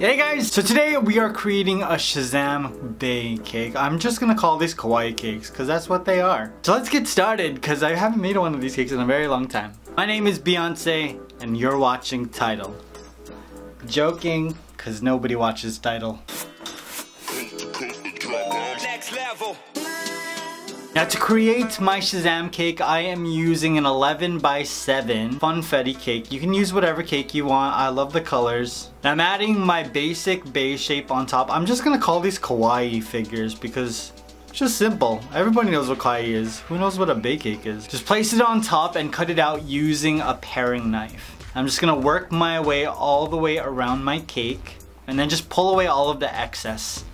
Hey guys, so today we are creating a Shazam cake. I'm just gonna call these Kawaii cakes because that's what they are. So let's get started because I haven't made one of these cakes in a very long time. My name is Beyonce and you're watching Title. Joking, because nobody watches Title. Next level. Now to create my Shazam cake, I am using an 11 by 7 funfetti cake. You can use whatever cake you want. I love the colors. Now I'm adding my basic base shape on top. I'm just gonna call these Kawaii figures because it's just simple. Everybody knows what Kawaii is. Who knows what a bake cake is? Just place it on top and cut it out using a paring knife. I'm just gonna work my way all the way around my cake and then just pull away all of the excess.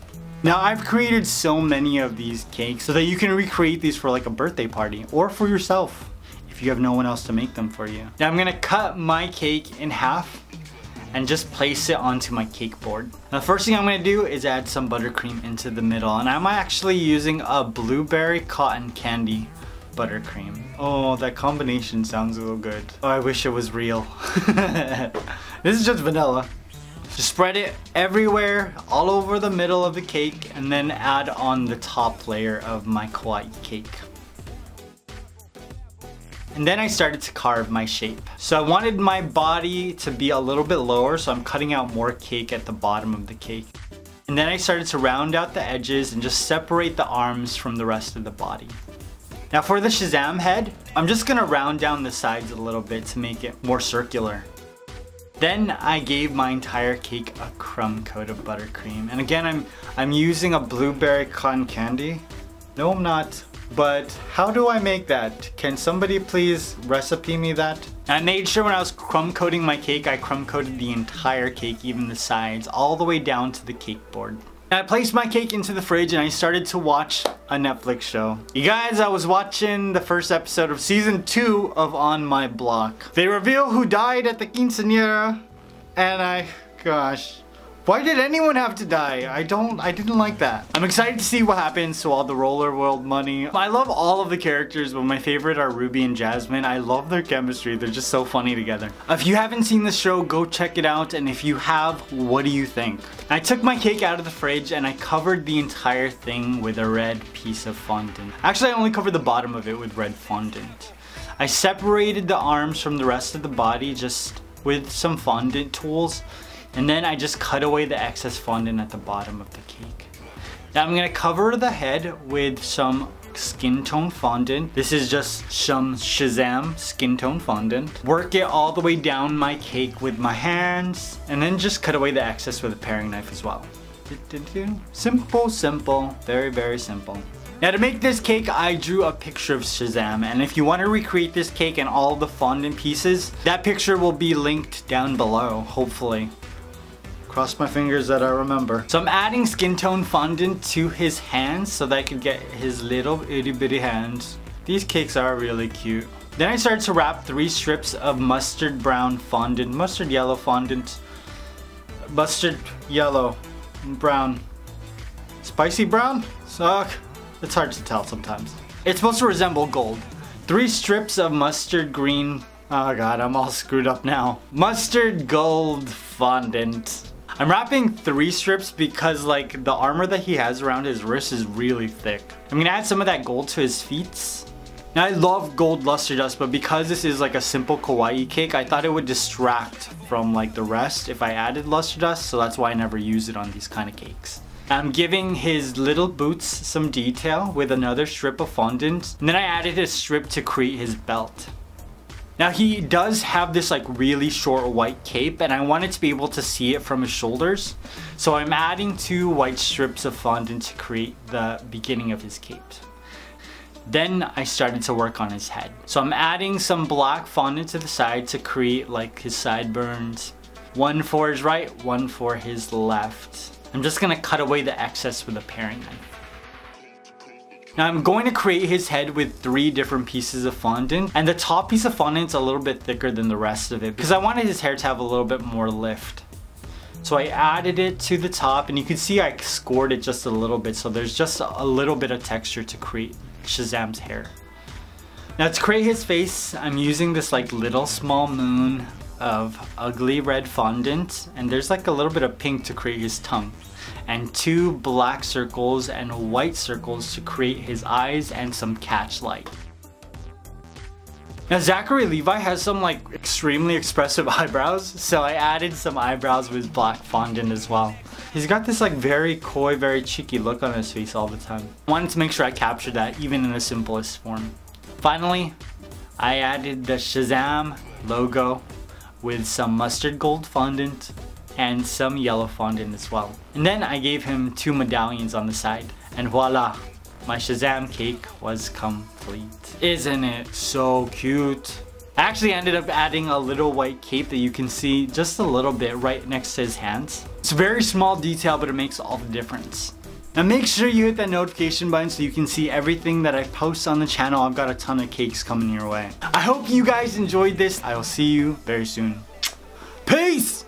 Now I've created so many of these cakes so that you can recreate these for like a birthday party or for yourself if you have no one else to make them for you. Now I'm gonna cut my cake in half and just place it onto my cake board. Now the first thing I'm gonna do is add some buttercream into the middle, and I'm actually using a blueberry cotton candy buttercream. Oh, that combination sounds a little good. Oh, I wish it was real. This is just vanilla. Just spread it everywhere, all over the middle of the cake, and then add on the top layer of my Kawaii cake. And then I started to carve my shape. So I wanted my body to be a little bit lower, so I'm cutting out more cake at the bottom of the cake. And then I started to round out the edges and just separate the arms from the rest of the body. Now for the Shazam head, I'm just gonna round down the sides a little bit to make it more circular. Then I gave my entire cake a crumb coat of buttercream. And again, I'm using a blueberry cotton candy. No, I'm not. But how do I make that? Can somebody please recipe me that? And I made sure when I was crumb coating my cake, I crumb coated the entire cake, even the sides, all the way down to the cake board. I placed my cake into the fridge and I started to watch a Netflix show. You guys, I was watching the first episode of season 2 of On My Block. They reveal who died at the quinceañera, and gosh. Why did anyone have to die? I didn't like that. I'm excited to see what happens to all the Roller World money. I love all of the characters, but my favorite are Ruby and Jasmine. I love their chemistry. They're just so funny together. If you haven't seen the show, go check it out. And if you have, what do you think? I took my cake out of the fridge and I covered the entire thing with a red piece of fondant. Actually, I only covered the bottom of it with red fondant. I separated the arms from the rest of the body just with some fondant tools. And then I just cut away the excess fondant at the bottom of the cake. Now I'm gonna cover the head with some skin tone fondant. This is just some Shazam skin tone fondant. Work it all the way down my cake with my hands, and then just cut away the excess with a paring knife as well. Simple, simple, very, very simple. Now to make this cake, I drew a picture of Shazam, and if you want to recreate this cake and all the fondant pieces, that picture will be linked down below, hopefully. Cross my fingers that I remember. So I'm adding skin tone fondant to his hands so that I could get his little itty bitty hands. These cakes are really cute. Then I started to wrap 3 strips of mustard brown fondant, mustard yellow fondant, mustard yellow, brown, spicy brown? Suck. It's hard to tell sometimes. It's supposed to resemble gold. 3 strips of mustard green, oh god, I'm all screwed up now. Mustard gold fondant. I'm wrapping 3 strips because like the armor that he has around his wrist is really thick. I'm gonna add some of that gold to his feet. Now I love gold luster dust, but because this is like a simple Kawaii cake, I thought it would distract from like the rest if I added luster dust, so that's why I never use it on these kind of cakes. I'm giving his little boots some detail with another strip of fondant, and then I added a strip to create his belt. Now he does have this like really short white cape, and I wanted to be able to see it from his shoulders. So I'm adding 2 white strips of fondant to create the beginning of his cape. Then I started to work on his head. So I'm adding some black fondant to the side to create like his sideburns. 1 for his right, 1 for his left. I'm just gonna cut away the excess with a paring knife. Now I'm going to create his head with 3 different pieces of fondant, and the top piece of fondant is a little bit thicker than the rest of it because I wanted his hair to have a little bit more lift. So I added it to the top, and you can see I scored it just a little bit, so there's just a little bit of texture to create Shazam's hair. Now to create his face, I'm using this like little small moon of ugly red fondant, and there's like a little bit of pink to create his tongue, and 2 black circles and white circles to create his eyes and some catch light. Now Zachary Levi has some like extremely expressive eyebrows, so I added some eyebrows with black fondant as well. He's got this like very coy, very cheeky look on his face all the time. I wanted to make sure I captured that even in the simplest form. Finally, I added the Shazam logo with some mustard gold fondant and some yellow fondant as well. And then I gave him 2 medallions on the side, and voila! My Shazam cake was complete. Isn't it so cute? I actually ended up adding a little white cape that you can see just a little bit right next to his hands. It's a very small detail, but it makes all the difference. Now make sure you hit that notification button so you can see everything that I post on the channel. I've got a ton of cakes coming your way. I hope you guys enjoyed this. I will see you very soon. Peace!